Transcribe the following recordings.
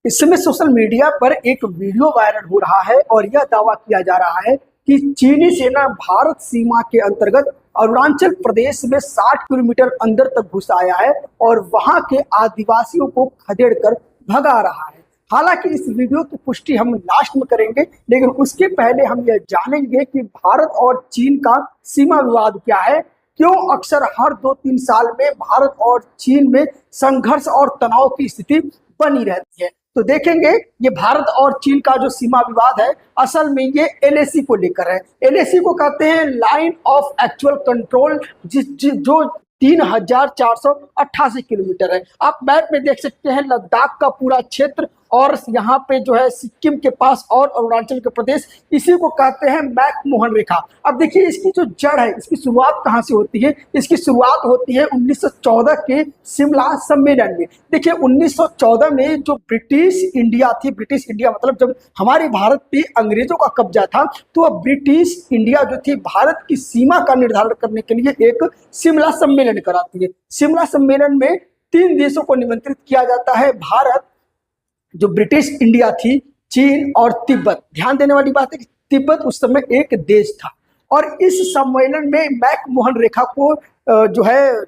इस समय social media पर एक वीडियो वायरल हो रहा है और यह दावा किया जा रहा है कि चीनी सेना भारत सीमा के अंतर्गत अरुणाचल प्रदेश में 60 किलोमीटर अंदर तक घुस आया है और वहां के आदिवासियों को खदेड़ कर भगा रहा है। हालांकि इस वीडियो की पुष्टि हम लास्ट में करेंगे, लेकिन उसके पहले हम यह जानेंगे कि भारत और चीन का सीमा विवाद क्या है, क्यों अक्सर हर 2-3 साल में भारत और चीन में संघर्ष और तनाव की स्थिति बनी रहती है। तो देखेंगे ये भारत और चीन का जो सीमा विवाद है, असल में ये एलएसी को लेकर है। एलएसी को कहते हैं लाइन ऑफ एक्चुअल कंट्रोल, जो 3488 किलोमीटर है। आप मैप में देख सकते हैं लद्दाख का पूरा क्षेत्र और यहाँ पे जो है सिक्किम के पास और अरुणाचल के प्रदेश, इसी को कहते हैं मैकमोहन रेखा। अब देखिए इसकी जो जड़ है, इसकी शुरुआत कहाँ से होती है? इसकी शुरुआत होती है 1914 के शिमला सम्मेलन में। देखिए 1914 में जो ब्रिटिश इंडिया थी, ब्रिटिश इंडिया मतलब जब हमारे भारत पे अंग्रेजों का कब्जा था, तो अब ब्रिटिश इंडिया जो थी भारत की सीमा का निर्धारण करने के लिए एक शिमला सम्मेलन कराती है। शिमला सम्मेलन में 3 देशों को निमंत्रित किया जाता है, भारत, जो ब्रिटिश इंडिया थी, चीन और तिब्बत। ध्यान देने वाली बात है कि तिब्बत उस समय एक देश था और इस सम्मेलन में मैकमोहन रेखा को जो है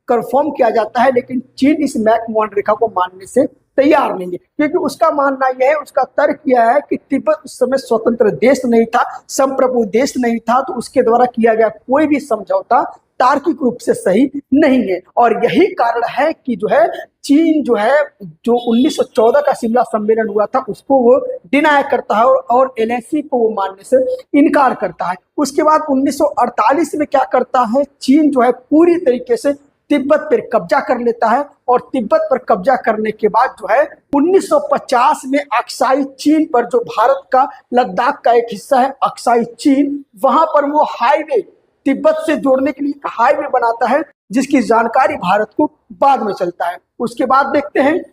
कंफर्म किया जाता है, लेकिन चीन इस मैकमोहन रेखा को मानने से तैयार नहीं है, क्योंकि उसका मानना यह है, उसका तर्क यह है कि तिब्बत उस समय स्वतंत्र देश नहीं था, संप्रभु देश नहीं था, तो उसके द्वारा किया गया कोई भी समझौता तार्किक रूप से सही नहीं है। और यही कारण है कि जो है चीन जो है, जो 1914 का शिमला सम्मेलन हुआ था, उसको वो डिनाय करता है और एलएसी को वो मानने से इनकार करता है। उसके बाद 1948 में क्या करता है, चीन जो है पूरी तरीके से तिब्बत पर कब्जा कर लेता है और तिब्बत पर कब्जा करने के बाद जो है 1950 में अक्साई चीन पर, जो भारत का लद्दाख का एक हिस्सा है अक्साई चीन, वहां पर वो हाईवे तिब्बत से जोड़ने के लिए एक हाईवे बनाता है, जिसकी जानकारी भारत को बाद में चलता है। उसके बाद देखते हैं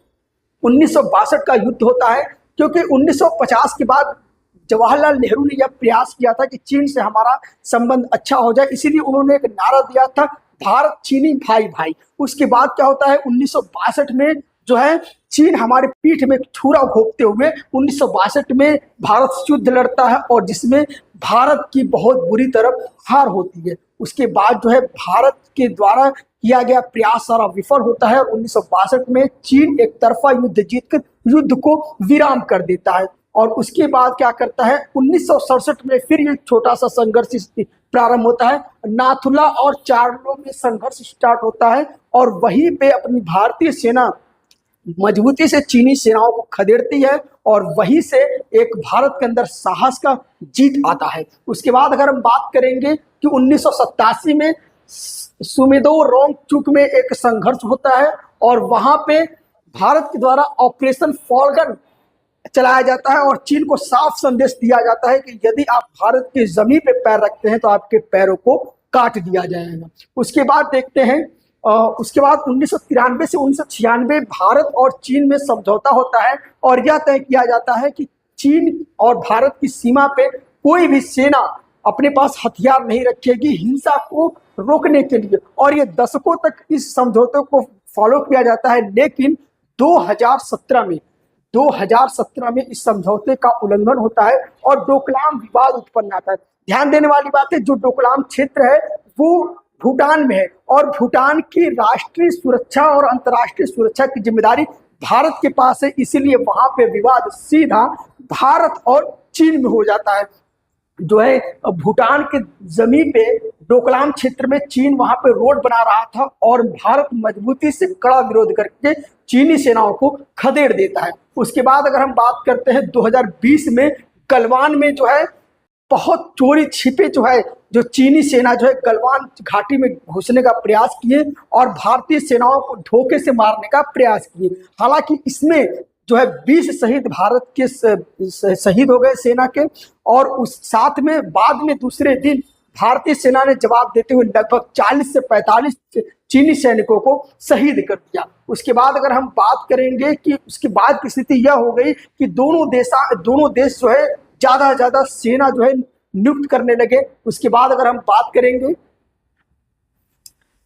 1962 का युद्ध होता है, क्योंकि 1950 के बाद जवाहरलाल नेहरू ने यह प्रयास किया था कि चीन से हमारा संबंध अच्छा हो जाए, इसीलिए उन्होंने एक नारा दिया था, भारत चीनी भाई भाई। उसके बाद क्या होता है, 1962 में जो है चीन हमारे पीठ में छुरा घोंपते हुए 1962 में भारत से युद्ध लड़ता है और जिसमें भारत की बहुत बुरी तरह हार होती है। उसके बाद जो है भारत के द्वारा किया गया प्रयास सारा विफल होता है और 1962 में चीन एक तरफा युद्ध जीतकर युद्ध को विराम कर देता है। और उसके बाद क्या करता है, 1967 में फिर एक छोटा सा संघर्ष प्रारंभ होता है, नाथुला और चारलो में संघर्ष स्टार्ट होता है और वहीं पे अपनी भारतीय सेना मजबूती से चीनी सेनाओं को खदेड़ती है और वहीं से एक भारत के अंदर साहस का जीत आता है। उसके बाद अगर हम बात करेंगे कि 1987 में सुमेदो रोंगचुक में एक संघर्ष होता है और वहां पे भारत के द्वारा ऑपरेशन फॉल्कन चलाया जाता है और चीन को साफ संदेश दिया जाता है कि यदि आप भारत की जमीन पे पैर रखते हैं तो आपके पैरों को काट दिया जाएगा। उसके बाद देखते हैं उसके बाद 1993 से 1996 भारत और चीन में समझौता होता है और यह तय किया जाता है कि चीन और भारत की सीमा पे कोई भी सेना अपने पास हथियार नहीं रखेगी हिंसा को रोकने के लिए, और ये दशकों तक इस समझौते को फॉलो किया जाता है। लेकिन 2017 में इस समझौते का उल्लंघन होता है और डोकलाम विवाद उत्पन्न आता है। ध्यान देने वाली बात है, जो डोकलाम क्षेत्र है वो भूटान में है और भूटान की राष्ट्रीय सुरक्षा और अंतर्राष्ट्रीय सुरक्षा की जिम्मेदारी भारत के पास है, इसीलिए वहां पे विवाद सीधा भारत और चीन में हो जाता है। जो है भूटान के जमीन पे डोकलाम क्षेत्र में चीन वहां पे रोड बना रहा था और भारत मजबूती से कड़ा विरोध करके चीनी सेनाओं को खदेड़ देता है। उसके बाद अगर हम बात करते हैं 2020 में गलवान में जो है बहुत चोरी छिपे जो चीनी सेना जो है गलवान घाटी में घुसने का प्रयास किए और भारतीय सेनाओं को धोखे से मारने का प्रयास किए। हालांकि इसमें जो है 20 शहीद भारत के शहीद हो गए सेना के, और उस साथ में बाद में दूसरे दिन भारतीय सेना ने जवाब देते हुए लगभग 40 से 45 चीनी सैनिकों को शहीद कर दिया। उसके बाद अगर हम बात करेंगे कि उसके बाद की स्थिति यह हो गई कि दोनों देश जो है ज्यादा सेना जो है नियुक्त करने लगे। उसके बाद अगर हम बात करेंगे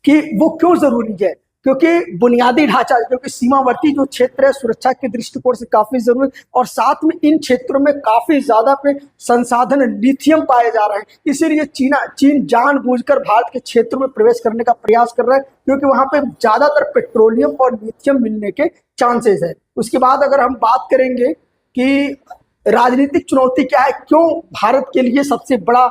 कि वो क्यों जरूरी है, क्योंकि बुनियादी ढांचा, क्योंकि सीमावर्ती जो क्षेत्र है सुरक्षा के दृष्टिकोण से काफी जरूरी, और साथ में इन क्षेत्रों में काफी ज्यादा पे संसाधन लिथियम पाए जा रहे हैं। इसीलिए चीन जानबूझकर भारत के क्षेत्र में प्रवेश करने का प्रयास कर रहा है, क्योंकि वहां पे ज्यादातर पेट्रोलियम और लिथियम मिलने के चांसेस है। उसके बाद अगर हम बात करेंगे कि राजनीतिक चुनौती क्या है, क्यों भारत के लिए सबसे बड़ा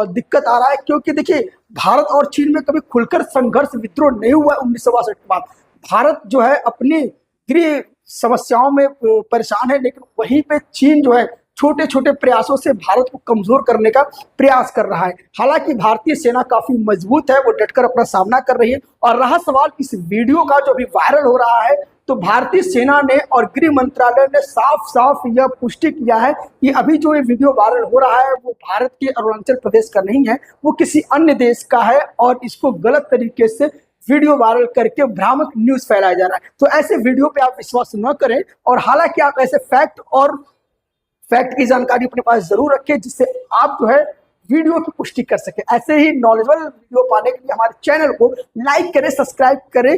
दिक्कत आ रहा है, क्योंकि देखिए भारत और चीन में कभी खुलकर संघर्ष विद्रोह नहीं हुआ 1962 के बाद। भारत जो है अपनी गृह समस्याओं में परेशान है, लेकिन वहीं पे चीन जो है छोटे छोटे प्रयासों से भारत को कमजोर करने का प्रयास कर रहा है। हालांकि भारतीय सेना काफी मजबूत है, वो डटकर अपना सामना कर रही है। और रहा सवाल इस वीडियो का जो भी वायरल हो रहा है, तो भारतीय सेना ने और गृह मंत्रालय ने साफ साफ यह पुष्टि किया है कि अभी जो ये वीडियो वायरल हो रहा है वो भारत के अरुणाचल प्रदेश का नहीं है, वो किसी अन्य देश का है, और इसको गलत तरीके से वीडियो वायरल करके भ्रामक न्यूज फैलाया जा रहा है। तो ऐसे वीडियो पे आप विश्वास न करें, और हालांकि आप ऐसे फैक्ट की जानकारी अपने पास जरूर रखें, जिससे आप जो है वीडियो की पुष्टि कर सके। ऐसे ही नॉलेजेबल वीडियो पाने के लिए हमारे चैनल को लाइक करें, सब्सक्राइब करें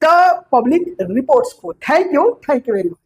द पब्लिक रिपोर्ट्स को। Thank you very much.